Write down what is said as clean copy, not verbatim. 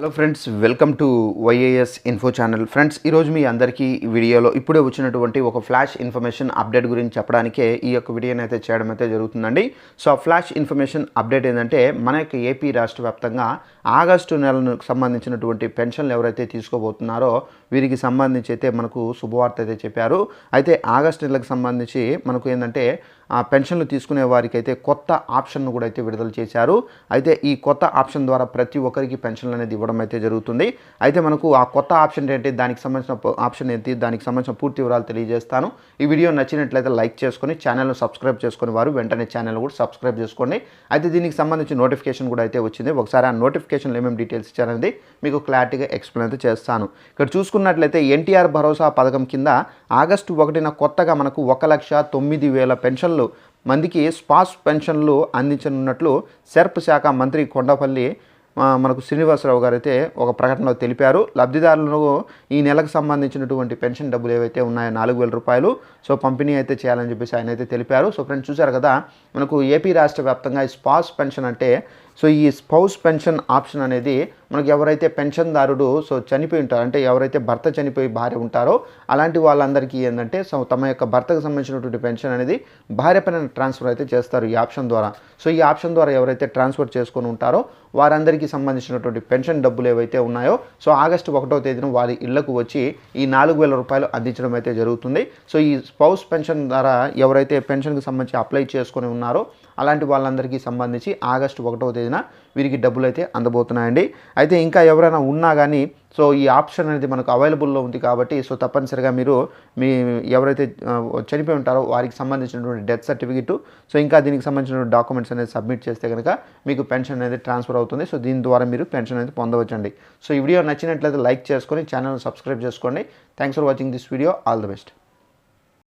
Hello friends, welcome to YAS info channel. Friends, ఈరోజు మీ అందరికీ ఈ వీడియోలో ఇప్పుడే వచ్చినటువంటి ఒక ఫ్లాష్ ఇన్ఫర్మేషన్ అప్డేట్ గురించి చెప్పడానికే ఈ యొక్క వీడియోని అయితే చేయడం అయితే జరుగుతుందండి. సో ఆ ఫ్లాష్ ఇన్ఫర్మేషన్ అప్డేట్ ఏంటంటే, మన యొక్క ఏపీ రాష్ట్ర వ్యాప్తంగా ఆగస్టు నెలకు సంబంధించినటువంటి పెన్షన్లు ఎవరైతే తీసుకోబోతున్నారో వీరికి సంబంధించి అయితే మనకు శుభవార్త అయితే చెప్పారు. అయితే ఆగస్టు నెలకు సంబంధించి మనకు ఏంటంటే పెన్షన్లు తీసుకునే వారికి అయితే కొత్త ఆప్షన్ను కూడా అయితే విడుదల చేశారు. అయితే ఈ కొత్త ఆప్షన్ ద్వారా ప్రతి ఒక్కరికి పెన్షన్లు అనేది ఇవ్వడం అయితే జరుగుతుంది. అయితే మనకు ఆ కొత్త ఆప్షన్ ఏంటి, దానికి సంబంధించిన ఆప్షన్ ఏంటి, దానికి సంబంధించిన పూర్తి వివరాలు తెలియజేస్తాను. ఈ వీడియో నచ్చినట్లయితే లైక్ చేసుకొని ఛానల్ను సబ్స్క్రైబ్ చేసుకుని వారు వెంటనే ఛానల్ కూడా సబ్స్క్రైబ్ చేసుకోండి. అయితే దీనికి సంబంధించి నోటిఫికేషన్ కూడా అయితే వచ్చింది. ఒకసారి ఆ నోటిఫికేషన్లో ఏమేమి డీటెయిల్స్ ఇచ్చారనేది మీకు క్లారిటీగా ఎక్స్ప్లెయిన్ అయితే చేస్తాను. ఇక్కడ చూసుకున్నట్లయితే ఎన్టీఆర్ భరోసా పథకం కింద ఆగస్టు 1న కొత్తగా మనకు 1,09,000 పెన్షన్లు మందికి స్పాస్ పెన్షన్లు అందించనున్నట్లు సెర్ప్ శాఖ మంత్రి కొండపల్లి మనకు శ్రీనివాసరావు గారు అయితే ఒక ప్రకటనలో తెలిపారు. లబ్ధిదారులకు ఈ నెలకు సంబంధించినటువంటి పెన్షన్ డబ్బులు ఏవైతే ఉన్నాయో 4,000 రూపాయలు సో పంపిణీ అయితే చేయాలని చెప్పేసి ఆయన అయితే తెలిపారు. సో ఫ్రెండ్స్, చూశారు కదా, మనకు ఏపీ రాష్ట్ర వ్యాప్తంగా ఈ స్పాస్ పెన్షన్ అంటే సో ఈ స్పౌస్ పెన్షన్ ఆప్షన్ అనేది మనకు ఎవరైతే పెన్షన్దారుడు సో చనిపోయి ఉంటారో, అంటే ఎవరైతే భర్త చనిపోయి భార్య ఉంటారో అలాంటి వాళ్ళందరికీ ఏంటంటే సో తమ యొక్క భర్తకు సంబంధించినటువంటి పెన్షన్ అనేది భార్య పైన ట్రాన్స్ఫర్ అయితే చేస్తారు ఈ ఆప్షన్ ద్వారా. సో ఈ ఆప్షన్ ద్వారా ఎవరైతే ట్రాన్స్ఫర్ చేసుకొని ఉంటారో వారందరికీ సంబంధించినటువంటి పెన్షన్ డబ్బులు ఏవైతే ఉన్నాయో సో ఆగస్టు 1వ తేదీన వారి ఇళ్లకు వచ్చి ఈ 4,000 రూపాయలు అందించడం అయితే జరుగుతుంది. సో ఈ స్పౌస్ పెన్షన్ ద్వారా ఎవరైతే పెన్షన్కి సంబంధించి అప్లై చేసుకొని ఉన్నారో అలాంటి వాళ్ళందరికీ సంబంధించి ఆగస్టు 1వ తేదీన వీరికి డబ్బులు అయితే అందబోతున్నాయండి. అయితే ఇంకా ఎవరైనా ఉన్నా కానీ సో ఈ ఆప్షన్ అనేది మనకు అవైలబుల్లో ఉంది కాబట్టి సో తప్పనిసరిగా మీరు మీ ఎవరైతే చనిపోయి ఉంటారో వారికి సంబంధించినటువంటి డెత్ సర్టిఫికెట్ సో ఇంకా దీనికి సంబంధించిన డాక్యుమెంట్స్ అనేది సబ్మిట్ చేస్తే కనుక మీకు పెన్షన్ అనేది ట్రాన్స్ఫర్ అవుతుంది. సో దీని ద్వారా మీరు పెన్షన్ అనేది పొందవచ్చండి. సో ఈ వీడియో నచ్చినట్లయితే లైక్ చేసుకొని ఛానల్ సబ్స్క్రైబ్ చేసుకోండి. Thanks for watching this video. All the best.